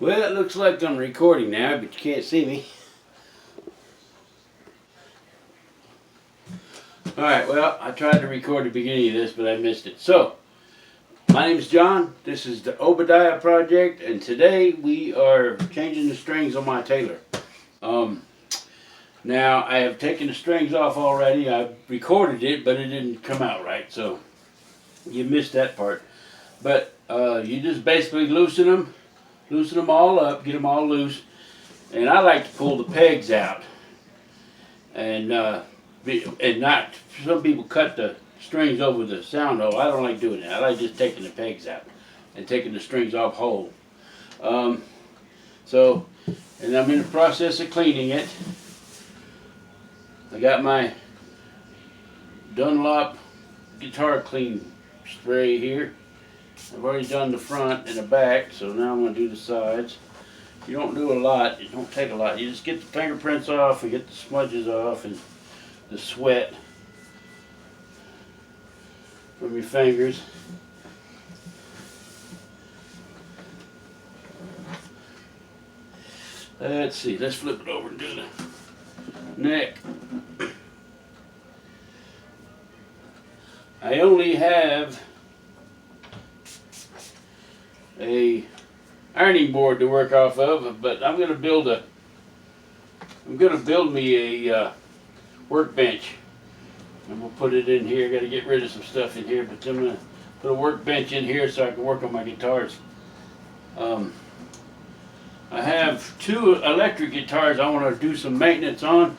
Well, it looks like I'm recording now, but you can't see me. Alright, well, I tried to record the beginning of this, but I missed it. So, my name's John. This is the Obadiah Project, and today we are changing the strings on my Taylor. Now, I have taken the strings off already. I recorded it, but it didn't come out right, so you missed that part. But you just basically loosen them all up, get them all loose. And I like to pull the pegs out. And not, some people cut the strings over the sound hole. I don't like doing that. I like just taking the pegs out and taking the strings off whole. And I'm in the process of cleaning it. I got my Dunlop guitar clean spray here. I've already done the front and the back, so now I'm going to do the sides. You don't do a lot, it don't take a lot. You just get the fingerprints off and get the smudges off and the sweat from your fingers. Let's see, let's flip it over and do the neck. I only have a ironing board to work off of, but I'm going to build me a workbench, and we'll put it in here. Got to get rid of some stuff in here, but I'm going to put a workbench in here so I can work on my guitars. I have two electric guitars I want to do some maintenance on.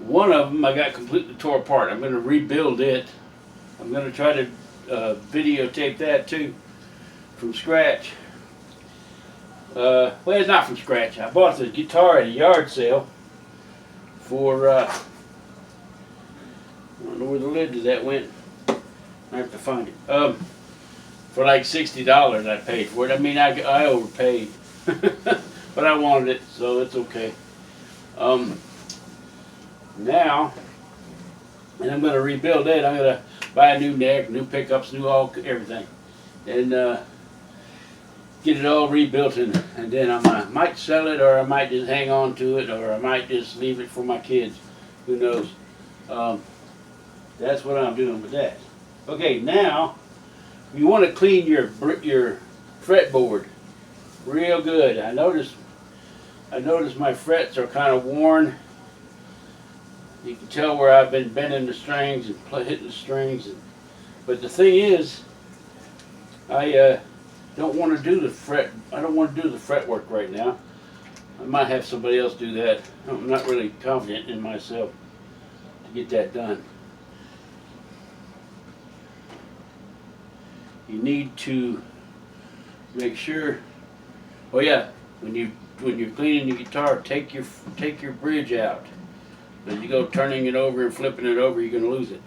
One of them I got completely tore apart. I'm going to rebuild it. I'm going to try to videotape that too from scratch. Well, it's not from scratch. I bought the guitar at a yard sale for, I don't know where the lid to that went. I have to find it. For like $60 I paid for it. I mean, I overpaid. But I wanted it, so it's okay. Now, and I'm going to rebuild it. I'm going to buy a new neck, new pickups, new everything. And get it all rebuilt, and then I might sell it, or I might just hang on to it, or I might just leave it for my kids. Who knows? That's what I'm doing with that. Okay, now you want to clean your fretboard real good. I noticed my frets are kind of worn. You can tell where I've been bending the strings and hitting the strings. But the thing is, I don't want to do the fret. I don't want to do the fret work right now. I might have somebody else do that. I'm not really confident in myself to get that done. You need to make sure. Oh yeah, when you're cleaning your guitar, take your bridge out. As you go turning it over and flipping it over, you're going to lose it.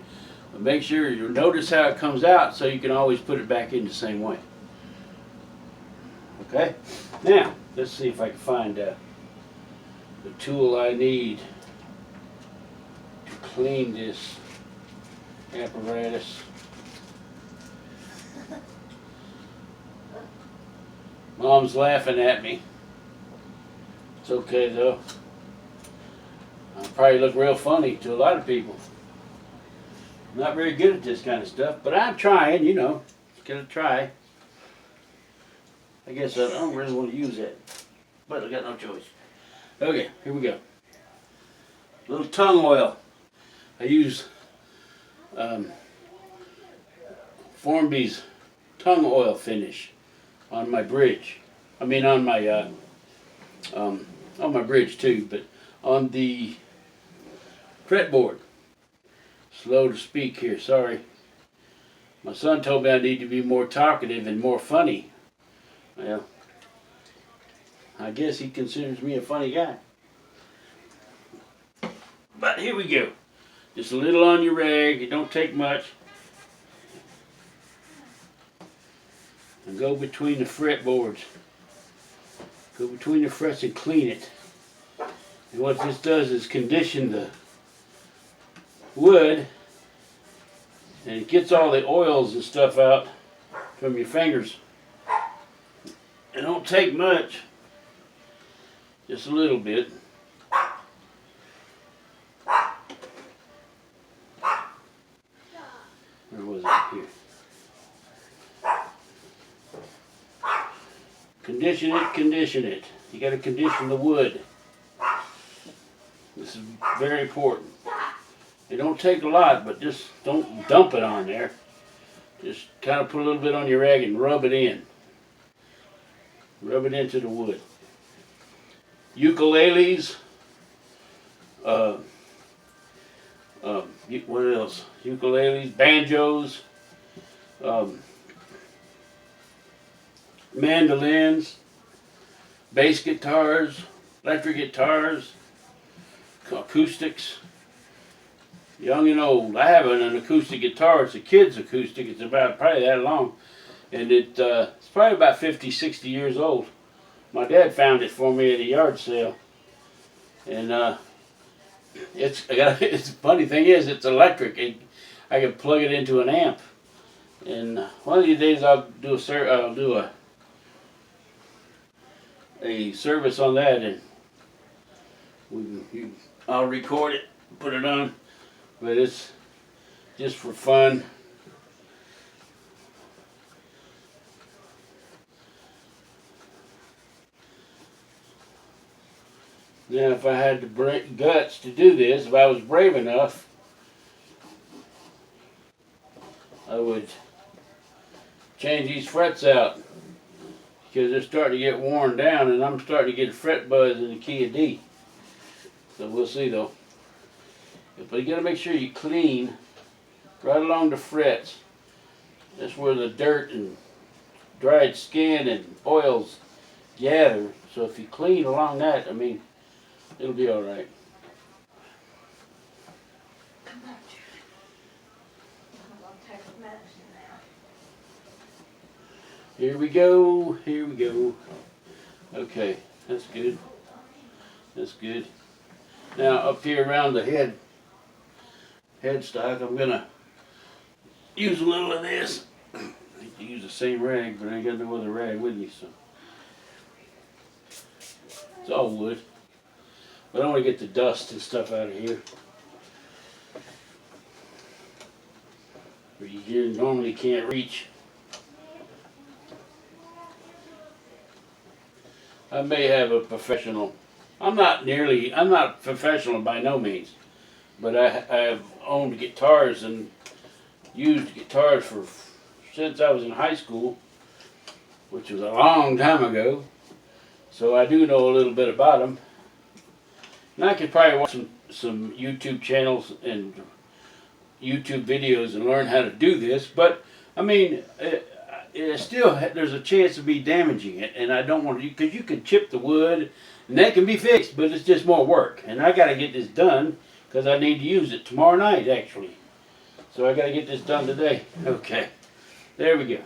But make sure you notice how it comes out, so you can always put it back in the same way. Okay? Now, let's see if I can find the tool I need to clean this apparatus. Mom's laughing at me. It's okay though. I probably look real funny to a lot of people. I'm not very good at this kind of stuff, but I'm trying, you know. Just gonna try. I guess I don't really want to use it, but I got no choice. Okay, here we go. A little tongue oil. I use Formby's tongue oil finish on my bridge. I mean on my bridge too, but on the fretboard. Slow to speak here, sorry. My son told me I need to be more talkative and more funny. Well, I guess he considers me a funny guy. But here we go. Just a little on your rag. It don't take much. And go between the fretboards. Go between the frets and clean it. And what this does is condition the wood, and it gets all the oils and stuff out from your fingers. It don't take much, just a little bit. Where was it? Here. Condition it, condition it. You got to condition the wood. This is very important. It don't take a lot, but just don't dump it on there. Just kind of put a little bit on your rag and rub it in. Rub it into the wood. Ukuleles. What else? Ukuleles, banjos, mandolins, bass guitars, electric guitars, acoustics, young and old. I have an acoustic guitar. It's a kid's acoustic. It's about probably that long. And it's probably about 50, 60 years old. My dad found it for me at a yard sale. And it's the funny thing is, it's electric. I can plug it into an amp. And one of these days I'll do a service on that, and I'll record it, put it on. But it's just for fun. Now, if I had the guts to do this, if I was brave enough, I would change these frets out, because they're starting to get worn down, and I'm starting to get a fret buzz in the key of D. So we'll see though. But you gotta make sure you clean right along the frets. That's where the dirt and dried skin and oils gather. So if you clean along that, I mean, it'll be all right. Here we go, here we go. Okay, that's good. That's good. Now up here around the headstock, I'm gonna use a little of this. I hate to use the same rag, but I ain't got no other rag with me, so. It's all wood. But I want to get the dust and stuff out of here. Where you normally can't reach. I may have a professional. I'm not professional by no means. But I have owned guitars and used guitars since I was in high school, which was a long time ago. So I do know a little bit about them. And I could probably watch some YouTube channels and YouTube videos and learn how to do this. But, I mean, there's a chance of me damaging it. And I don't want to, because you can chip the wood and that can be fixed, but it's just more work. And I got to get this done because I need to use it tomorrow night, actually. So I got to get this done today. Okay, there we go.